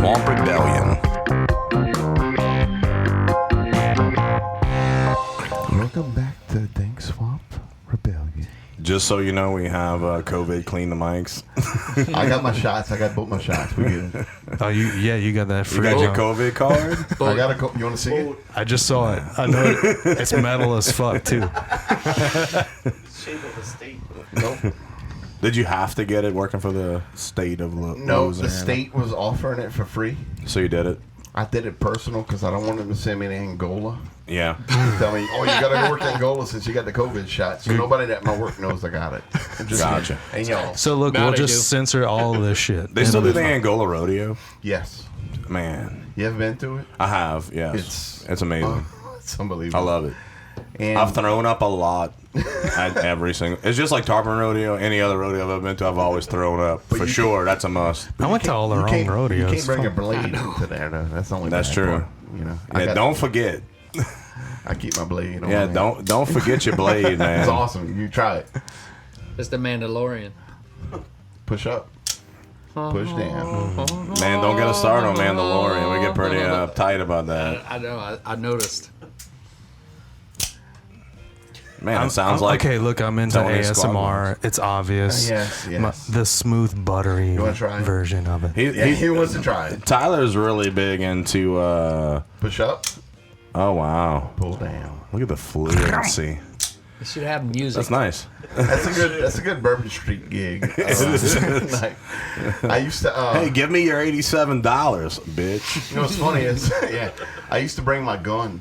Swamp Rebellion. Welcome back to Dank Swamp Rebellion. Just so you know, we have COVID clean the mics. I got my shots. I got both my shots. We good. Oh, you got that You free. got your COVID card? I got a. You want to see it? I just saw it. I know it's metal as fuck too. Shape of the state. Nope. Did you have to get it working for the state of No, Louisiana? the state was offering it for free. So you did it? I did it personal because I don't want them to send me to Angola. Yeah. Tell me, oh, you got to go work in Angola since you got the COVID shot. So nobody at my work knows I got it. Just Gotcha. And y'all. So look, Now we'll they just do. censor all of this shit. They still do the Angola rodeo? Yes. Man. You ever been to it? I have, yes. It's amazing. It's unbelievable. I love it. And I've thrown up a lot at every single... It's just like Tarpon Rodeo. Any other rodeo I've ever been to, I've always thrown up. For sure, that's a must. I went to all the wrong rodeos. You can't bring a blade into there, though. That's the only That's bad true. part, you know. Yeah, don't forget. I keep my blade on. Yeah, my don't forget your blade, man. It's awesome. You try it. It's the Mandalorian. Push up. Push down. Man, don't get us started on Mandalorian. We get pretty uptight about that. I know. I noticed. Man, it sounds like... Okay, look, I'm into Tony ASMR. Squad. It's obvious. Yes. The smooth, buttery You wanna try? version of it. He wants to try it. Tyler's really big into... Push up. Oh, wow. Pull down. Look at the fluency. You should have music. That's nice. That's a good Bourbon Street gig. Like, I used to. Hey, give me your $87, bitch. You know what's funny is, yeah, I used to bring my gun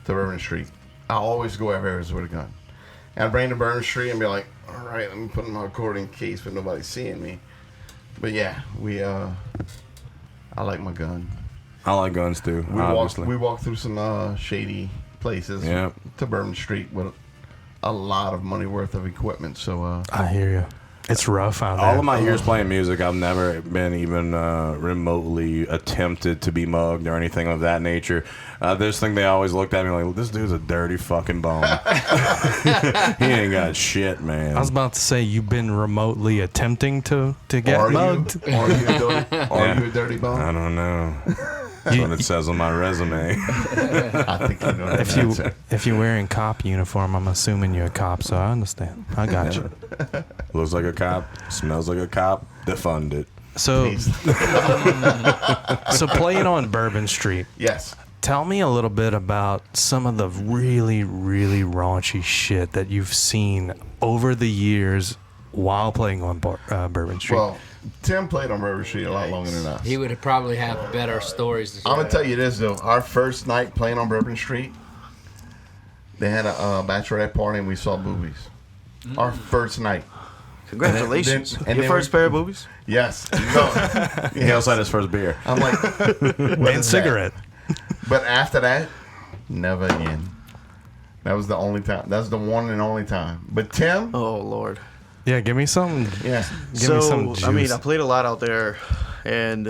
to Bourbon Street. I always go everywhere with a gun. And I'd bring it to Bourbon Street and be like, all right, let me put in my recording case, but nobody's seeing me. But yeah, I like my gun. I like guns too, We obviously. walked through some shady places to Bourbon Street with a lot of money worth of equipment. So I hear you. It's rough out there. All of my years playing music, I've never been even remotely attempted to be mugged or anything of that nature. This thing, they always looked at me like, this dude's a dirty fucking bone. He ain't got shit, man. I was about to say, you've been remotely attempting to get mugged. Are you a dirty bone? I don't know. That's what it says on my resume. I think you know that answer. If you're wearing cop uniform, I'm assuming you're a cop, so I understand. I got you. Looks like a cop, smells like a cop, defund it. So, so playing on Bourbon Street. Yes. Tell me a little bit about some of the really, really raunchy shit that you've seen over the years while playing on Bourbon Street. Well, Tim played on Bourbon Street a lot longer than us. He would probably have better stories to share. I'm going to tell you this, though. Our first night playing on Bourbon Street, they had a bachelorette party and we saw boobies. Our first night. Congratulations. And Your first pair of boobies? Yes. No. He also had his first beer. I'm like, and cigarette. But after that, never again. That was the only time. That's the one and only time. But Tim, Oh, Lord. Yeah, give me some. yeah, Give me some juice. I mean, I played a lot out there. And,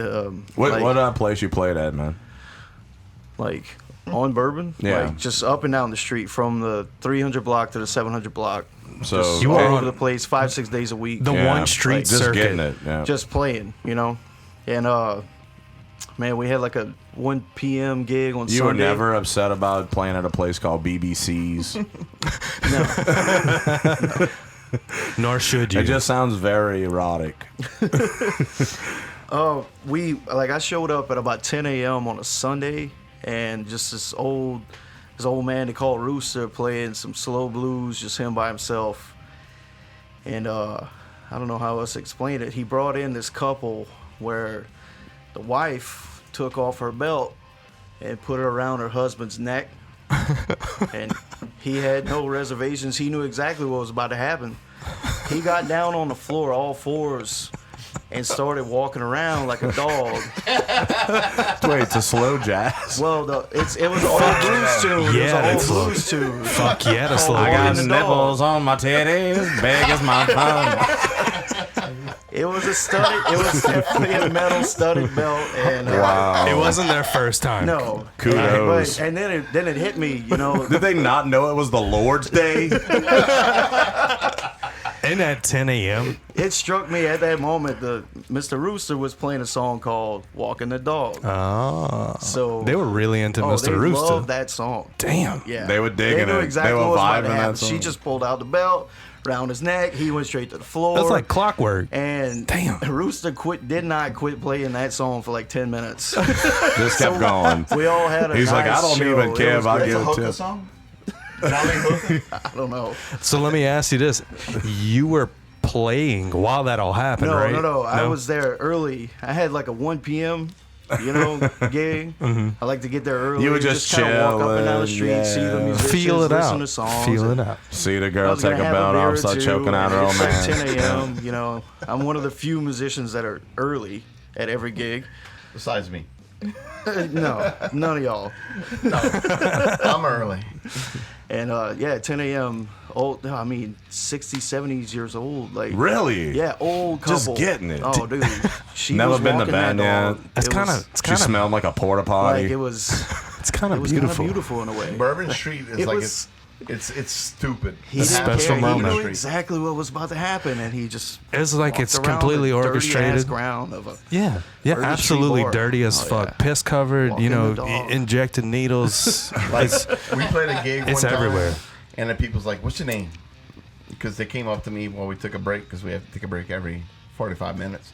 What place you played at, man? like on Bourbon? Yeah. Like, just up and down the street from the 300 block to the 700 block. So Just You all were over on the place, 5-6 days a week. the Yeah, one street like, just circuit. getting it. Yeah. Just playing, you know? And, man, we had like a 1 p.m. gig on You Sunday. were never upset about playing at a place called BBC's. No. Nor should you. It just sounds very erotic. I showed up at about 10 a.m. on a Sunday, and just this old man they called Rooster playing some slow blues, just him by himself. And I don't know how else to explain it. He brought in this couple where the wife took off her belt and put it around her husband's neck. And he had no reservations. He knew exactly what was about to happen. He got down on the floor, all fours, and started walking around like a dog. Wait, to slow jazz? Well, it was an old blues tune. Yeah, It that's was an old blues tune. Fuck yeah, that's slow. I got the nipples on my titties, big as my thumb. It was definitely a metal studded belt, and Wow. It wasn't their first time. no. Kudos. And then it hit me, you know. Did they not know it was the Lord's Day? And at 10 a.m. It struck me at that moment that Mr. Rooster was playing a song called "Walking the Dog." Oh, So they were really into they Mr. Rooster. loved that song. Damn. Yeah, They were digging They knew it. exactly They were what was about to vibing that happen. song. She just pulled out the belt around his neck. He went straight to the floor. That's like clockwork. And Damn. Rooster did not quit playing that song for like 10 minutes. Just kept going. We all had a He's like, nice I don't show. even care It if was I great. get It's a a hookah tip. song. Johnny Hooker. I don't know. So let me ask you this: you were playing while that all happened, No, right? no. I was there early. I had like a 1 p.m. Gig. I like to get there early. You were just kinda walk up and down the chilling, street, see the yeah. musicians, Feel it listen out. to songs. Feel it and out. See the I girl was take gonna a have belt beer off, or start two, choking out her and old it's like man. 10 a.m. I'm one of the few musicians that are early at every gig. Besides me. No, none of y'all. I'm early. And 10 a.m. Old. I mean, 60s, 70s years old. Like Really? Yeah, old couple. Just getting it. Oh, dude. She Never was been to walking bed that yet. dog. It's It kind was- of, it's She kind of, smelled like a porta potty. like it was. it's kind It of was kind of beautiful. beautiful in a way. Bourbon Street is It like was- it's stupid. He A didn't special care. He moment. knew exactly what was about to happen, and he just. It's like walked it's around completely the dirty-ass orchestrated. ground of a. Yeah, yeah, Dirty absolutely street bar. dirty as Oh, fuck. yeah. Piss covered, Walking the dog. injected needles. Like we played a gig one It's time, everywhere. and the people's like, "What's your name?" Because they came up to me while we took a break, because we have to take a break every 45 minutes.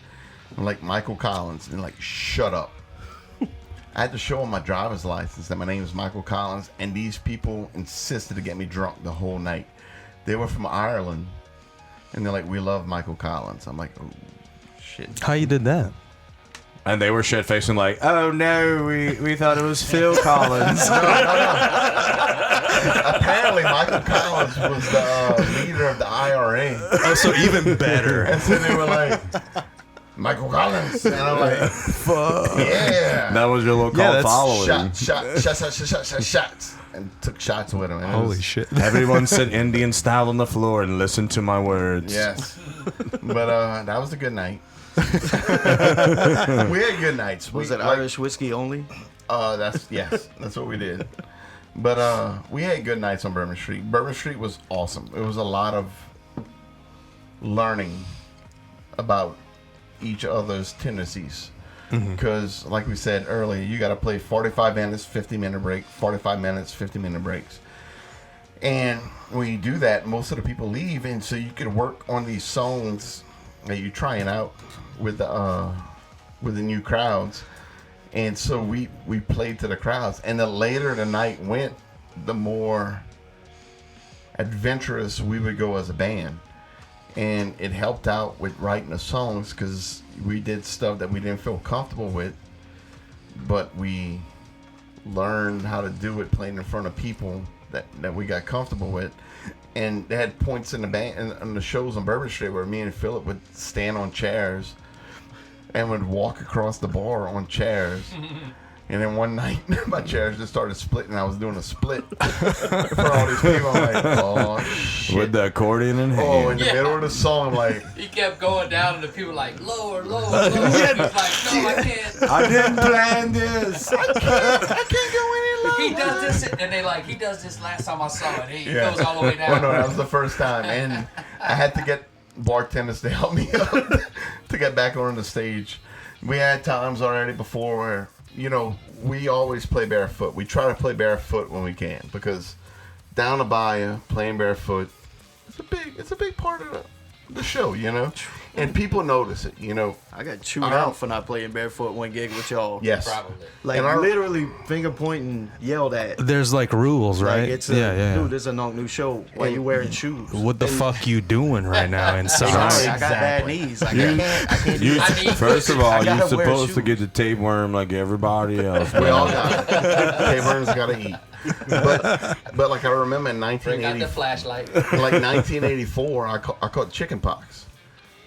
I'm like, Michael Collins, and they're like, "Shut up." I had to show them my driver's license that my name is Michael Collins, and these people insisted to get me drunk the whole night. They were from Ireland, and they're like, "We love Michael Collins." I'm like, "Oh shit." How you did that? And they were shit facing like, oh no, we thought it was Phil Collins. Apparently, Michael Collins was the leader of the IRA. Oh, so even better. And so they were like, Michael Collins. And I'm like, fuck. Yeah. That was your little Yeah, cult that's following. Shots. And took shots with him. And it Holy was- shit. Everyone sit Indian style on the floor and listen to my words. Yes. But that was a good night. We had good nights. Was We- it like, Irish whiskey only? That's what we did. But we had good nights on Bourbon Street. Bourbon Street was awesome. It was a lot of learning about each other's tendencies. Because, like we said earlier, you got to play 45 minutes, 50-minute break, 45 minutes, 50-minute breaks. And when you do that, most of the people leave, and so you can work on these songs that you're trying out with the new crowds. And so we played to the crowds. And the later the night went, the more adventurous we would go as a band. And it helped out with writing the songs, because we did stuff that we didn't feel comfortable with, but we learned how to do it playing in front of people that we got comfortable with. And they had points in the band and the shows on Bourbon Street where me and Philip would stand on chairs and would walk across the bar on chairs. And then one night, my chairs just started splitting. I was doing a split for all these people. I'm like, oh, shit. With the accordion in hand. Oh, in the middle of the song, I'm like, He kept going down, and the people like lower. He was like, no, I can't. I didn't plan this. I can't go any lower. He does this, and he does this last time I saw it. He Yeah. goes all the way down. Well, no, that was the first time. And I had to get bartenders to help me up to get back on the stage. We had times already before where, we always play barefoot. We try to play barefoot when we can, because down the bayou, playing barefoot, it's a big part of the show, and people notice it, I got chewed out for not playing barefoot one gig with y'all. Yes, Probably. Like And our- literally finger pointing, yelled at. There's like rules, right? Like it's a dude. It's a Nonc Nu show. Why you wearing shoes? What the fuck you doing right now inside? Sorry, I got bad Exactly. knees. I can't. You, I mean, first of all, I you're gotta wear supposed to shoes. get the tapeworm like everybody else. we all got it. Tapeworms got to eat. But like I remember in Bring out the 1984, flashlight. like 1984, I caught chicken pox.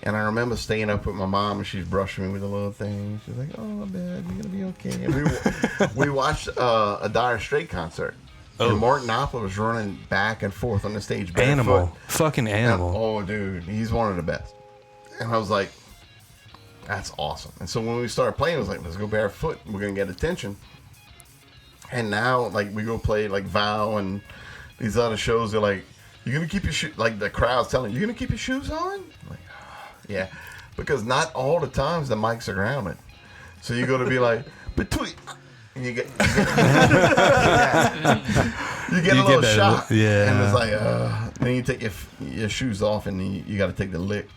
And I remember staying up with my mom, and she's brushing me with a little thing. She's like, "Oh, Dad, you're gonna be okay." And we watched a Dire Straits concert, and Mark Knopfler was running back and forth on the stage barefoot. Animal. Fucking And, animal. oh, dude, he's one of the best. And I was like, "That's awesome." And so when we started playing, I was like, "Let's go barefoot. We're gonna get attention." And now, like, we go play like Vow and these other shows. They're like, "You gonna keep your shoes?" Like the crowd's telling you gonna keep your shoes on. I'm like, yeah, because not all the times the mics are grounded, so you got to be like between. And you get a little shock, and it's like then you take your shoes off and you got to take the lick.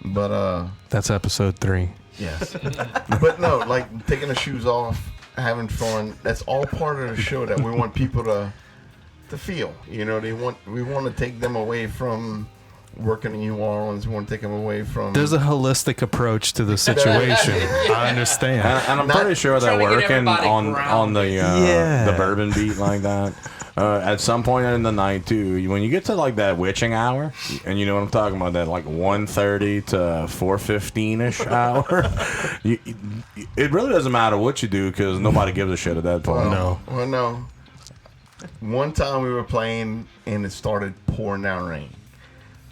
But that's episode 3. Yes, but no, like taking the shoes off, having fun. That's all part of the show that we want people to feel. You know, we want to take them away from working in New Orleans. We want to take them away from. There's a holistic approach to the situation. I understand, and I'm pretty sure they're working on the bourbon beat like that. At some point in the night too, when you get to like that witching hour, and you know what I'm talking about, that like 1:30 to 4:15ish hour, it really doesn't matter what you do because nobody gives a shit at that point. Well, no. One time we were playing and it started pouring down rain.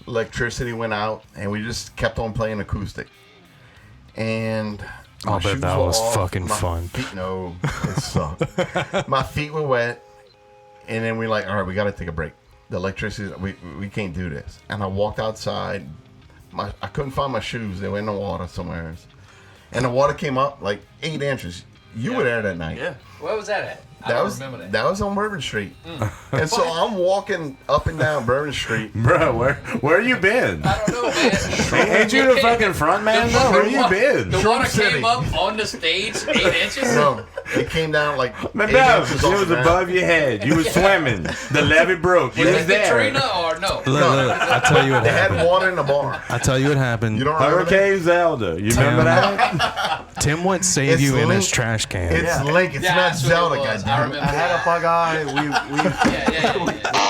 Electricity went out and we just kept on playing acoustic. And I'll bet that was fucking fun. No, it sucked. My feet were wet. And then we're like, all right, we got to take a break. The electricity, we can't do this. And I walked outside. I couldn't find my shoes. They were in the water somewhere. And the water came up like 8 inches. You were there that night. Yeah. Where was that at? I don't remember that. That was on Bourbon Street. And so I'm walking up and down Bourbon Street. Bro, where you been? I don't know, man. Ain't you the fucking front man? No, where you been? The water came up on the stage 8 inches? No, it came down like 8 No, inches it off was the above your head. You was swimming. The levee broke. You Was was it there. Katrina or no? Look, I tell you what They had happened. water in the bar. I tell you what happened. You don't remember that? Hurricane Zelda. You remember that? Tim went save It's you in Link. his trash can. It's Link. It's Yeah, not that's what it Zelda, was. I goddamn. remember I had that. a bug eye. We Yeah.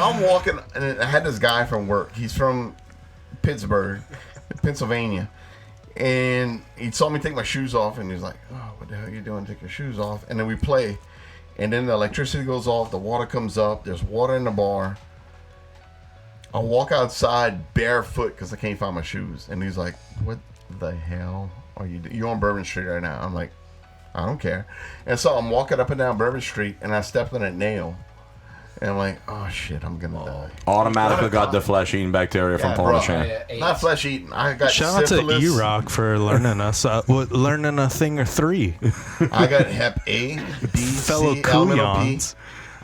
I'm walking, and I had this guy from work. He's from Pittsburgh, Pennsylvania. And he saw me take my shoes off, and he's like, "Oh, what the hell are you doing? Take your shoes off." And then we play, and then the electricity goes off, the water comes up, there's water in the bar. I walk outside barefoot because I can't find my shoes. And he's like, "What the hell are you doing? You're on Bourbon Street right now." I'm like, "I don't care." And so I'm walking up and down Bourbon Street, and I stepped on a nail. And I'm like, "Oh, shit, I'm going to die." Automatically got the flesh-eating bacteria from Paul bro. Champ. Not flesh eating. I got Shout out to syphilis. E-Rock for learning us, learning a thing or three. I got Hep A, B, Fellow C, L, P. Kuyans.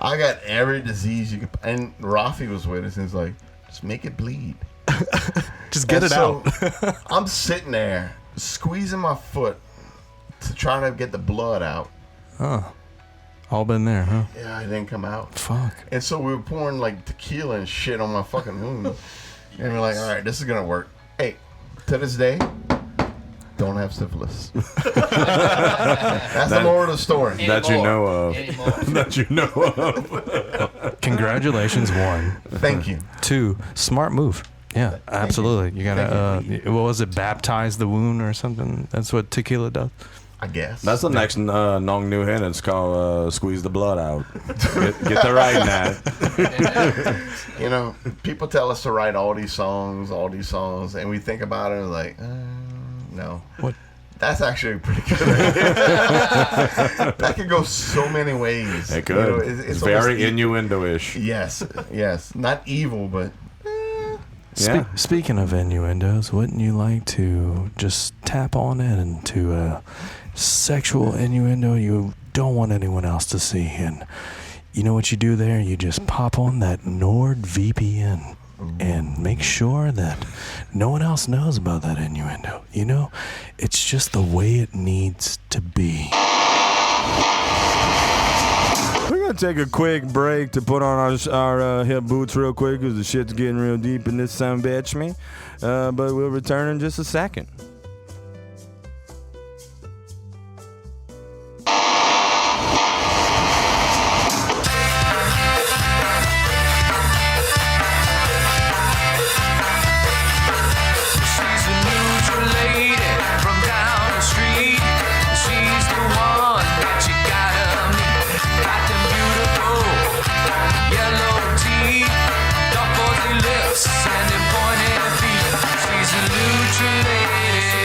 I got every disease you could. And Rafi was with us, and he's like, "Just make it bleed. Just get And it so, out. I'm sitting there squeezing my foot to try to get the blood out. All been there, huh? Yeah, it didn't come out. Fuck. And so we were pouring like tequila and shit on my fucking wound. And we're like, all right, this is going to work. Hey, to this day, don't have syphilis. That's the moral of the story. That you know of. Anymore. That you know of. Congratulations, 1. Thank you. 2, smart move. Yeah, absolutely. You gotta, what was it, baptize the wound or something? That's what tequila does. I guess. That's the next Nonc Nu hit. It's called Squeeze the Blood Out. Get the right that. You know, people tell us to write all these songs, and we think about it and like, no. What? That's actually pretty good. That could go so many ways. It could. You know, it's very innuendo-ish. Yes. Not evil, but Yeah. Speaking of innuendos, wouldn't you like to just tap on it into a sexual innuendo you don't want anyone else to see? And you know what you do there? You just pop on that NordVPN and make sure that no one else knows about that innuendo. You know, it's just the way it needs to be. We're going to take a quick break to put on our hip boots real quick because the shit's getting real deep in this son bitch me. But we'll return in just a second. She's a neutral lady.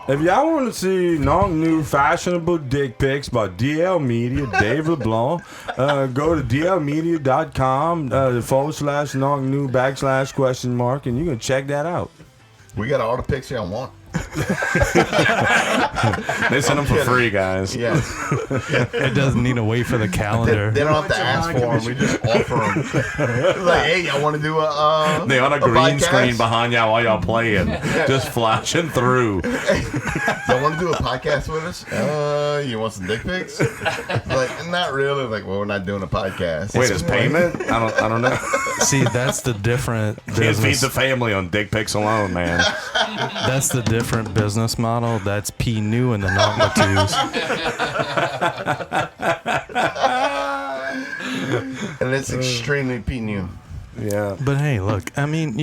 If y'all want to see Nonc Nu fashionable dick pics by DL Media, Dave LeBlanc, go to dlmedia.com /Nonc Nu / and you can check that out. We got all the pics y'all want. They send them for free, guys. Yes. It doesn't need to wait for the calendar. They don't have to ask for them. We just offer them. Like, hey, y'all want to do a They on a green podcast? screen behind y'all while y'all playing, just flashing through. Y'all want to do a podcast with us? You want some dick pics? Like, not really. Like, well, we're not doing a podcast. Wait, is payment? I don't know. See, that's the different Can't feed business. the family on dick pics alone, man. That's the different business model. That's P New and the Nonc Matous. And it's extremely new. Yeah. But hey, look, I mean,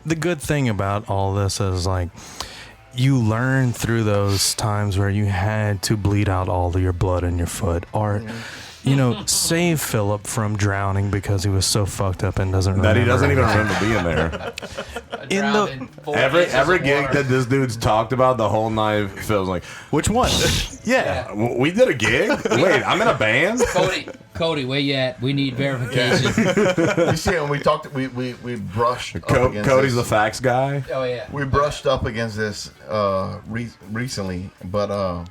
the good thing about all this is like you learn through those times where you had to bleed out all of your blood in your foot, or save Philip from drowning because he was so fucked up and doesn't remember. That he doesn't even remember being there. Every gig that this dude's talked about the whole night feels like, which one? Yeah, we did a gig. Wait, I'm in a band. Cody, where you at? We need verification. You see, when we talked, we brushed up against Cody's this. the facts guy. Oh yeah. We brushed up against this recently, but a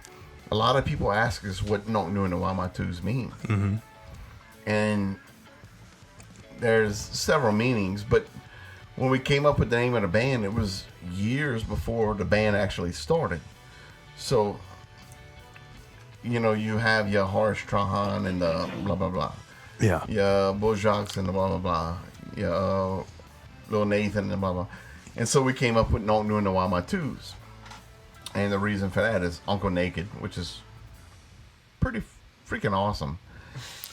lot of people ask us what Nonc Nu and the Wild Matous mean. Mm-hmm. And there's several meanings, but when we came up with the name of the band, it was years before the band actually started. So, you have your Harsh Trahan and the blah, blah, blah. Yeah. Your Bojax and the blah, blah, blah. Your Lil Nathan and the blah, blah. And so we came up with Nonc Nu and the Wild Matous. And the reason for that is Uncle Naked, which is pretty freaking awesome.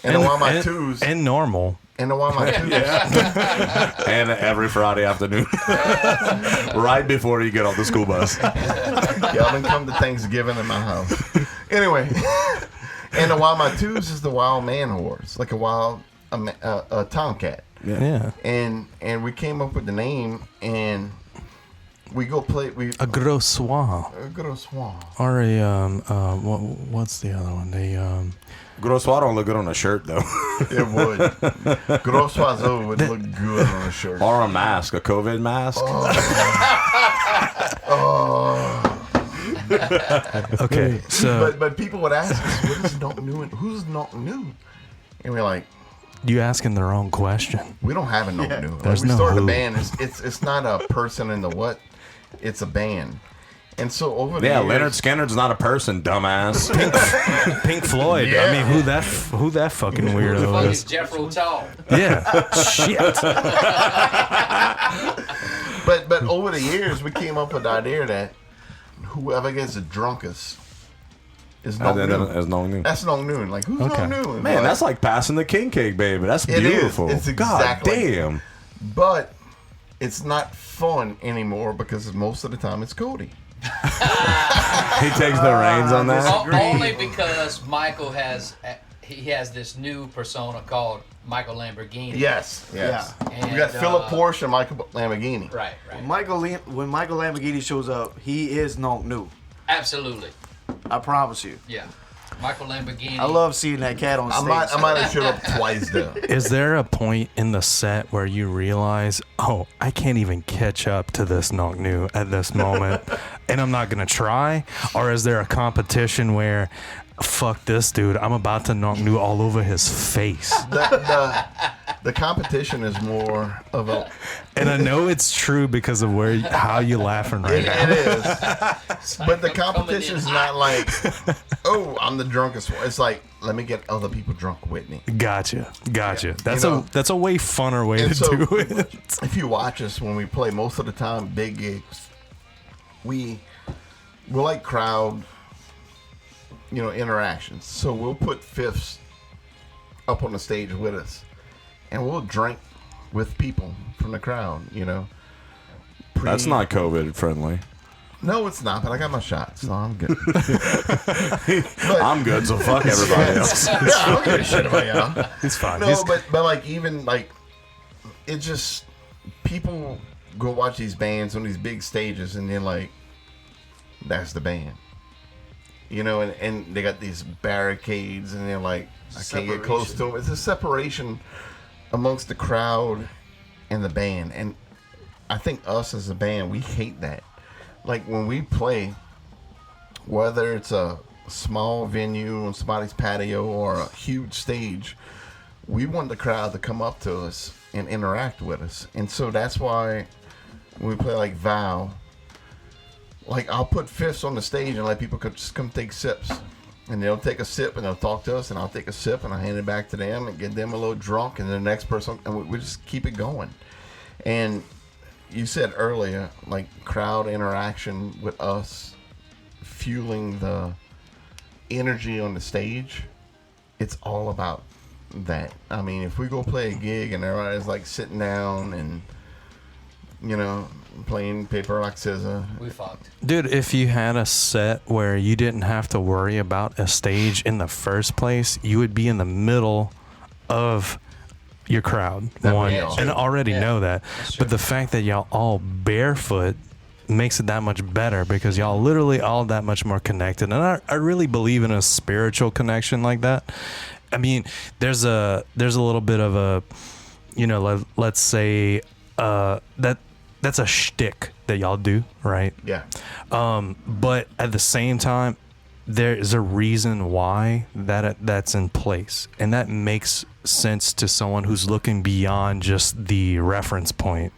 And the Wild Matous. And normal. And the Wild Matous. And every Friday afternoon, right before you get off the school bus. Y'all done come to Thanksgiving in my house. Anyway, and the Wild Matous is the wild man horse, like a wild a tomcat. Yeah. And we came up with the name, and we go play. A gros soir. A gros soir. Or a what's the other one? Gros soir don't look good on a shirt though. It would. Gros oiseau would look good on a shirt. Or a mask, a COVID mask. Okay, so But people would ask us, what is Nonc Nu? Who's Nonc Nu? And we're like, you asking the wrong question. we don't have a Nonc Nu. Like, There's we no started a who. band. It's not a person in the what. It's a band. And so over the Yeah, years, Leonard Skinner's not a person, dumbass. Pink Floyd. Yeah. I mean, who that fucking weirdo Fucking is? Jethro Tull. Yeah. Shit. But over the years, we came up with the idea that whoever gets the drunkest is Nonc Nu. As Nonc Nu. That's Nonc Nu. Like, who's Okay. Nonc Nu? Man, that's like passing the king cake, baby. That's It is. beautiful. It's God exactly- damn. But it's not fun anymore because most of the time it's Cody. He takes the reins on that. Only because Michael has this new persona called Michael Lamborghini. Yes. Yeah. And, We got Philip Porsche and Michael Lamborghini. Right. When Michael Lamborghini shows up, he is Nonc Nu. Absolutely. I promise you. Yeah. Michael Lamborghini. I love seeing that cat on I stage. might have showed up twice though. Is there a point in the set where you realize, oh, I can't even catch up to this Nonc Nu at this moment, and I'm not gonna try? Or is there a competition where, fuck this dude, I'm about to Nonc Nu all over his face? The competition is more of a. And I know it's true because of how you laughing right now. It is. But the competition is not like, oh, I'm the drunkest one. It's like, let me get other people drunk with me. Gotcha. That's You know, a way funner way and to so, do it. If you watch us when we play, most of the time, big gigs, we're like crowd, interactions. So we'll put fifths up on the stage with us, and we'll drink with people from the crowd. That's not COVID friendly. No, it's not. But I got my shots, so I'm good. I'm good, so fuck everybody else. Yeah, I don't give a shit about y'all. It's fine. No, but like even like it just people go watch these bands on these big stages and then like that's the band. You know, and they got these barricades, and they're like, I can't get close to them. It's a separation amongst the crowd and the band. And I think us as a band, we hate that. Like when we play, whether it's a small venue on somebody's patio or a huge stage, we want the crowd to come up to us and interact with us. And so that's why when we play like Vow, like I'll put fifths on the stage and let people just come take sips. And they'll take a sip and they'll talk to us, and I'll take a sip and I'll hand it back to them and get them a little drunk, and the next person, and we just keep it going. And you said earlier, like crowd interaction with us fueling the energy on the stage, it's all about that. I mean, if we go play a gig and everybody's like sitting down and, you know, playing paper, rock, scissors, We fucked. Dude, if you had a set where you didn't have to worry about a stage in the first place, you would be in the middle of your crowd. One, Yeah, and already Yeah. know that. But the fact that y'all all barefoot makes it that much better because y'all literally all that much more connected. And I really believe in a spiritual connection like that. I mean, there's a little bit of a, you know, let's say that's a shtick that y'all do, right? yeah. But at the same time, there is a reason why that's in place, and that makes sense to someone who's looking beyond just the reference point.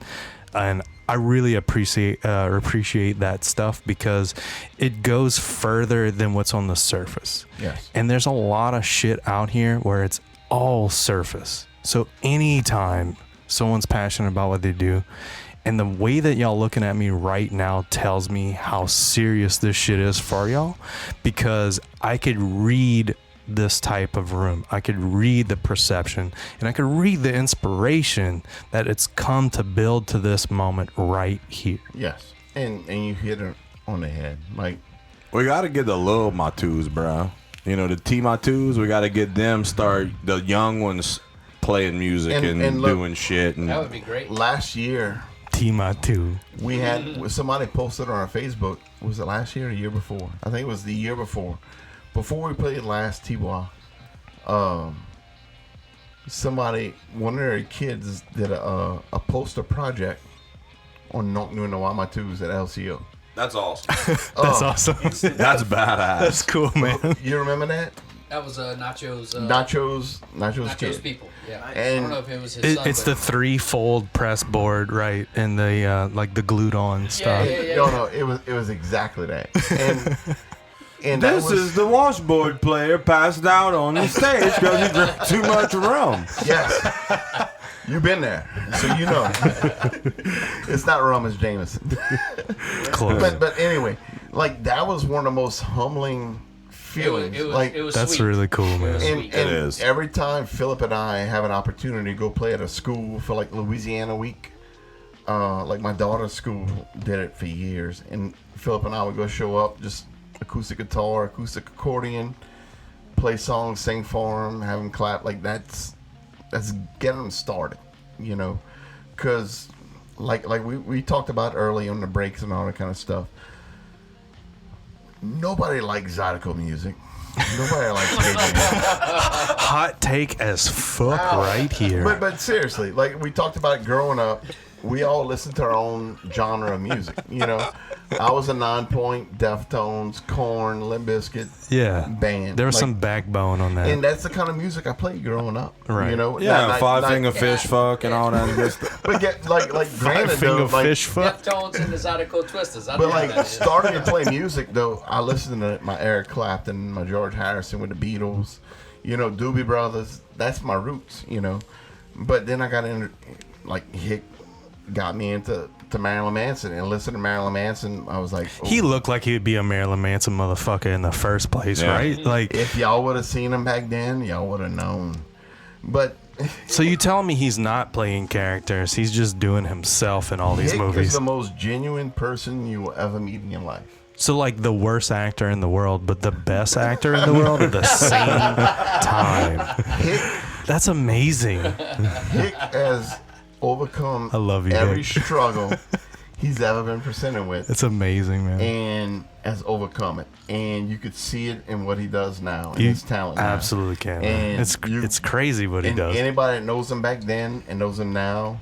And I really appreciate that stuff because it goes further than what's on the surface. Yes. And there's a lot of shit out here where it's all surface. So anytime someone's passionate about what they do, and the way that y'all looking at me right now tells me how serious this shit is for y'all, because I could read this type of room. I could read the perception, and I could read the inspiration that it's come to build to this moment right here. Yes. And you hit it on the head. Like, We got to get the little Matous, bro. You know, the T Matous, we got to get them start, the young ones playing music and look, doing shit. And That would be great. last year, T-Ma-2. we had somebody posted on our Facebook. Was it last year or the year before? I think it was the year before. Before we played last T-Wa, somebody, one of their kids did a poster project on Nonc Nu and the Wild Matous at LCO. That's awesome. That's awesome. That's badass. That's cool, man. You remember that? That was Nacho's. Nacho's Nacho's kid. people. Yeah. I And don't know if it was his son. It's but- the three-fold press board, right? And the like the glued-on stuff. yeah. No, it was exactly that. And that This was, is the washboard player passed out on the stage because he drank too much rum. yes. You've been there, so you know. It's not rum, it's Jameson. Close. But anyway, like that was one of the most humbling feelings. It was That's sweet. really cool, man. was And, sweet. and It is. every time Philip and I have an opportunity to go play at a school for like Louisiana Week, like my daughter's school did it for years, and Philip and I would go show up, just acoustic guitar, acoustic accordion, play songs, sing for them, have them clap. Like that's getting them started, you know, because like we talked about early on the breaks and all that kind of stuff. Nobody likes Zydeco music. Nobody likes Cajun music. Hot take as fuck right here. But seriously, like we talked about growing up, we all listened to our own genre of music. You know, I was a 9 Point, Deftones, Korn, Limp Bizkit Yeah. band. There was Like, some backbone on that. and that's the kind of music I played growing up. Right. You know, Yeah, not- five not- finger fish fuck and all that good stuff. But get like granted though, like fish fuck. Deftones and the Zydeco Twisters. I but know like that is. starting to play music though, I listened to my Eric Clapton, my George Harrison with the Beatles, you know, Doobie Brothers. That's my roots, you know. But then I got into like Hick got me into Marilyn Manson, and listening to Marilyn Manson, I was like, oh, He looked like he'd be a Marilyn Manson motherfucker in the first place, Yeah. right? Like, if y'all would have seen him back then, y'all would have known. But so you telling me he's not playing characters? He's just doing himself in all these Hick is movies. the most genuine person you will ever meet in your life. So like the worst actor in the world, but the best actor in the world at the same time. Hick, That's amazing. Hick has overcome I love you, every Hick. struggle. he's ever been presented with. It's amazing, man. And has overcome it. And you could see it in what he does now, and his talent now. Absolutely can. And It's crazy what he does. Anybody that knows him back then and knows him now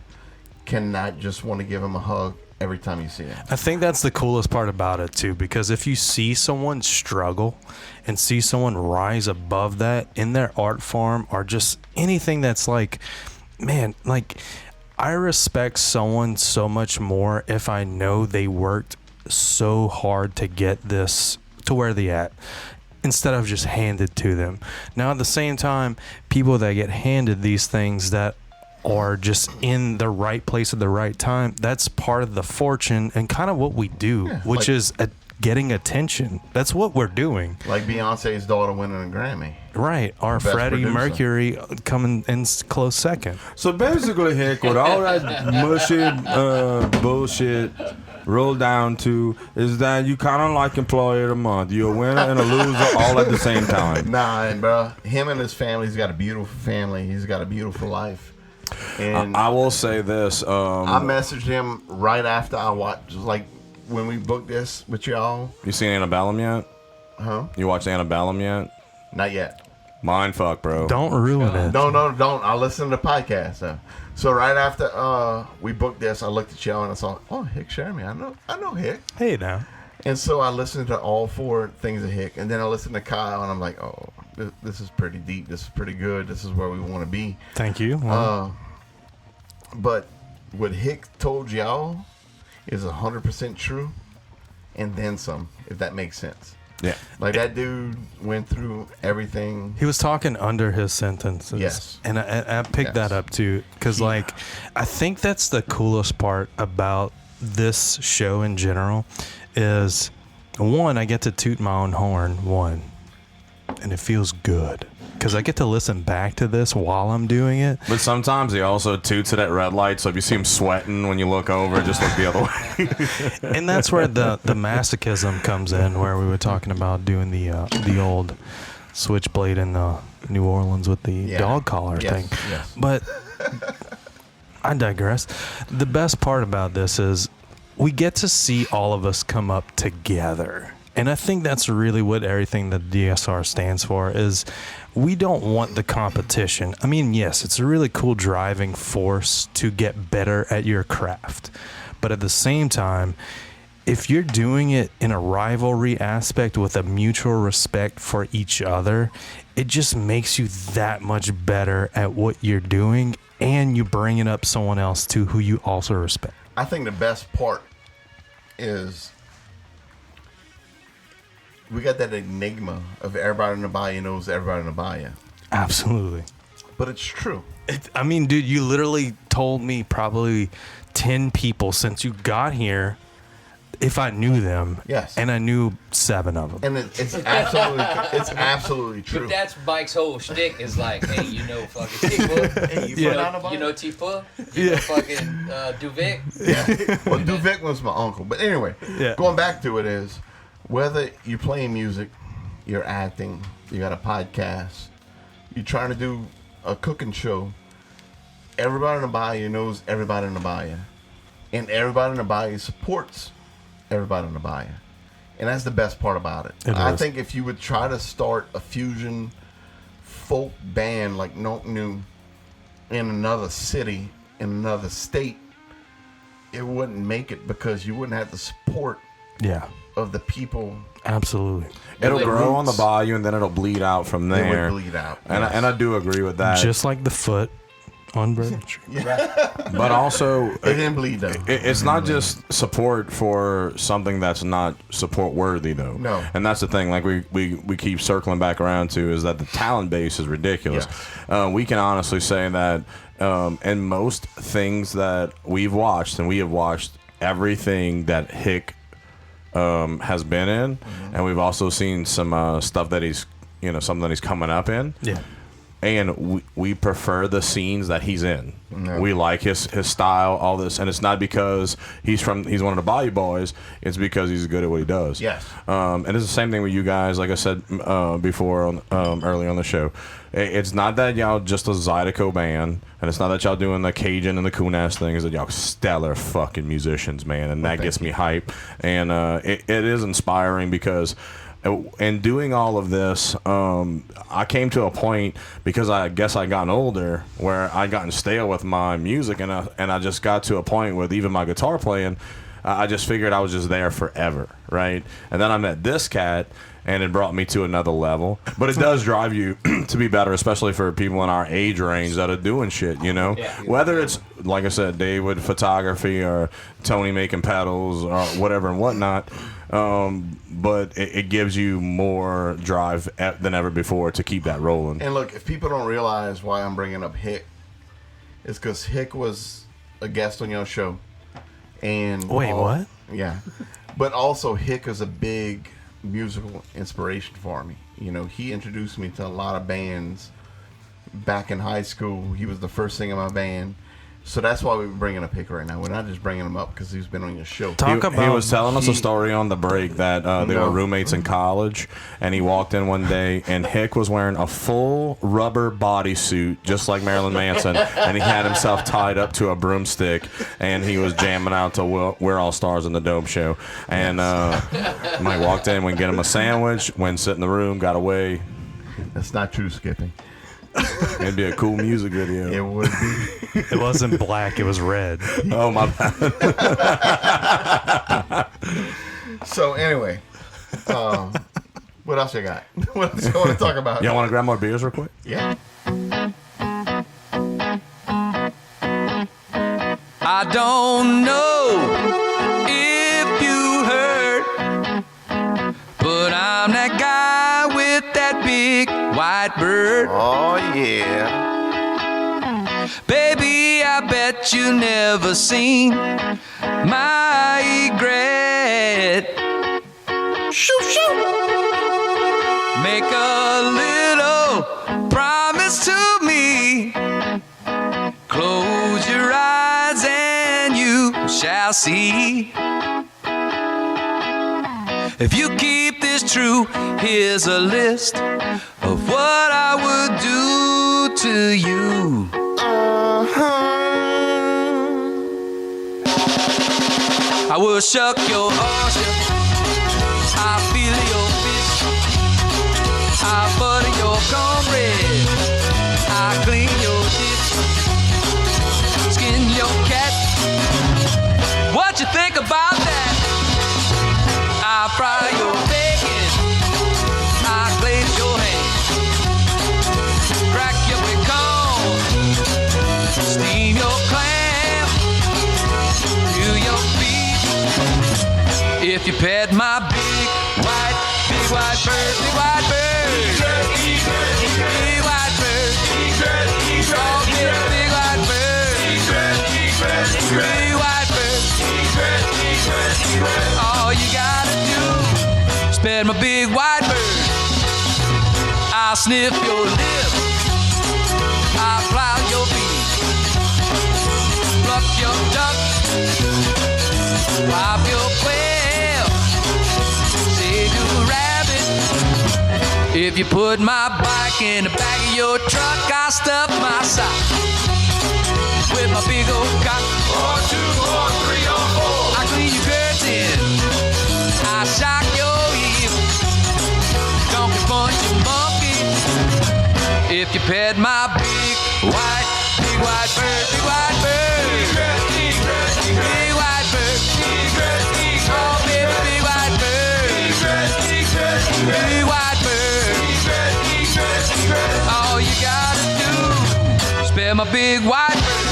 cannot just want to give him a hug every time you see him. I think that's the coolest part about it too, because if you see someone struggle and see someone rise above that in their art form or just anything that's like, man, like I respect someone so much more if I know they worked so hard to get this to where they at instead of just handed to them. Now at the same time, people that get handed these things that are just in the right place at the right time, that's part of the fortune and kind of what we do, which is getting attention. That's what we're doing. Like Beyonce's daughter winning a Grammy. Right. Or Best Freddie producer. Mercury coming in close second. So basically, Hick, what all that mushy bullshit roll down to is that you kind of like employee of the month. You're a winner and a loser all at the same time. Nah, bro. Him and his family, he's got a beautiful family. He's got a beautiful life. And I will say this. I messaged him right after I watched, like, when we booked this with y'all. You seen Antebellum yet? Huh? You watched Antebellum yet? Not yet. Mind fuck, bro. Don't ruin it. No, don't. I listened to the podcast. So right after we booked this, I looked at y'all and I saw, oh, Hick Sherman. I know Hick. Hey now. And so I listened to all 4 things of Hick. And then I listened to Kyle and I'm like, oh, this is pretty deep. This is pretty good. This is where we want to be. Thank you. But what Hick told y'all is 100% true, and then some, if that makes sense. Yeah. Like, that dude went through everything. He was talking under his sentences. Yes. And I picked that up too, because like, I think that's the coolest part about this show in general is, one, I get to toot my own horn, and it feels good. Because I get to listen back to this while I'm doing it. But sometimes he also toots it at red light, so if you see him sweating when you look over, just look the other way. And that's where the masochism comes in, where we were talking about doing the old switchblade in New Orleans with the dog collar thing. Yes. But I digress. The best part about this is we get to see all of us come up together. And I think that's really what everything that DSR stands for is we don't want the competition. I mean, yes, it's a really cool driving force to get better at your craft. But at the same time, if you're doing it in a rivalry aspect with a mutual respect for each other, it just makes you that much better at what you're doing, and you bringing up someone else too who you also respect. I think the best part is we got that enigma of everybody in the bayou knows everybody in the bayou. Absolutely. But it's true. I mean, dude, you literally told me probably 10 people since you got here if I knew them. Yes. And I knew 7 of them. And it's absolutely true. But that's Mike's whole shtick is like, hey, you know fucking T-Foot? Hey, you know T-Foot? You know fucking Duvic? Yeah. Well, Duvic was my uncle. But anyway, going back to it is, whether you're playing music, you're acting, you got a podcast, you're trying to do a cooking show, everybody in the bayou knows everybody in the bayou. And everybody in the bayou supports everybody in the bayou. And that's the best part about it. I think if you would try to start a fusion folk band like Nonc Nu in another city, in another state, it wouldn't make it because you wouldn't have the support of the people. Absolutely. It'll grow on the bayou and then it'll bleed out from there. It would bleed out. And I do agree with that. Just like the foot on Bourbon Street. But also, it didn't bleed though. It's not just support for something that's not support worthy though. No. And that's the thing. Like we keep circling back around to is that the talent base is ridiculous. We can honestly say that in most things that we've watched, and we have watched everything that Hick has been in, and we've also seen some stuff that he's something that he's coming up in. Yeah. and we prefer the scenes that he's in. No. We like his style, all this, and it's not because he's one of the Bayou Boys. It's because he's good at what he does. Yes. And it's the same thing with you guys. Like I said before, early on the show, it's not that y'all just a Zydeco band, and it's not that y'all doing the Cajun and the coon-ass thing. Is that y'all stellar fucking musicians, man, and that gets me hype. And it is inspiring because. And doing all of this, I came to a point, because I guess I gotten older, where I gotten stale with my music, and I just got to a point with even my guitar playing, I just figured I was just there forever, right? And then I met this cat, and it brought me to another level. But it does drive you to be better, especially for people in our age range that are doing shit, you know? Yeah. Whether it's, like I said, David photography or Tony making pedals or whatever and whatnot. But it gives you more drive than ever before to keep that rolling. And look, if people don't realize why I'm bringing up Hick, it's because Hick was a guest on your show. And wait, what? Yeah. But also, Hick is a big musical inspiration for me. You know, he introduced me to a lot of bands back in high school. He was the first singer in my band. So that's why we're bringing up Hick right now. We're not just bringing him up because he's been on your show. He was telling us a story on the break that they were roommates in college, and he walked in one day, and Hick was wearing a full rubber bodysuit, just like Marilyn Manson, and he had himself tied up to a broomstick, and he was jamming out to We're All Stars in the Dope Show. And Mike walked in, went get him a sandwich, went sit in the room, got away. That's not true, Skippy. It'd be a cool music video. It would be. It wasn't black, it was red. Oh, my bad. So, anyway, what else you got? What else you want to talk about? Y'all want to grab more beers real quick? Yeah. I don't know if you heard, but I'm that guy with that big white bird. Oh, yeah. Baby, I bet you never seen my egret. Shoo, shoo. Make a little promise to me. Close your eyes and you shall see. If you keep this true, here's a list of what I would do to you. I will shuck your ocean, I feel your fish, I butter your cornbread, I clean your dish, skin your cat. What you think about that? I fry your bacon, I glaze your ham, crack your pecan, steam your clam, do your beef. If you pet my big white bird, big white bird, big white bird, oh, big white bird, big white bird, all you gotta do is pet my big white bird. I'll sniff your lip, I'll plow your beak, pluck your duck, pop your quail, save your rabbit. If you put my bike in the back of your truck, I'll stuff my sock with my big old cock. 1, 2, 3, 4. I clean your curtain, I shock your heel, donkey punch your monkey. If you pet my big white bird, big white bird, big white bird, oh baby, big white bird, big white bird. All you gotta do is pet my big white bird.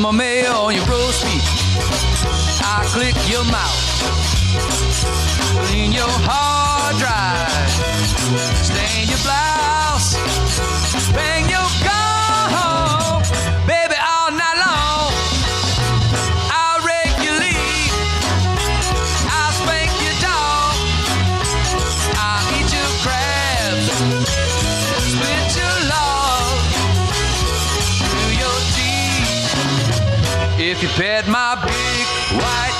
my mayo on your roast beef. I click your mouth. Clean your hard drive. Stain your blouse. Bang your gun. Baby, all night long. I'll rake your leaf. I'll spank your dog. I'll eat your crabs. Split your log. Do your teeth. If you pet my big white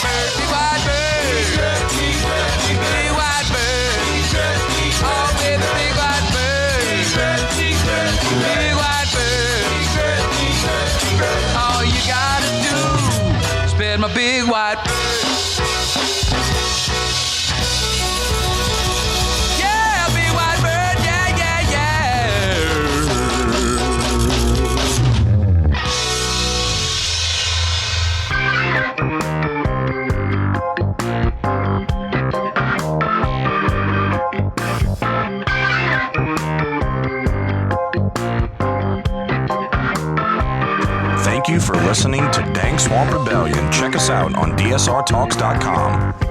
bird, big white bird, big white bird, oh baby, big white bird, big white bird, all you gotta do is pet my big white bird. Yeah, big white bird, yeah, yeah, yeah. Thank you for listening to Dank Swamp Rebellion. Check us out on DSRTalks.com.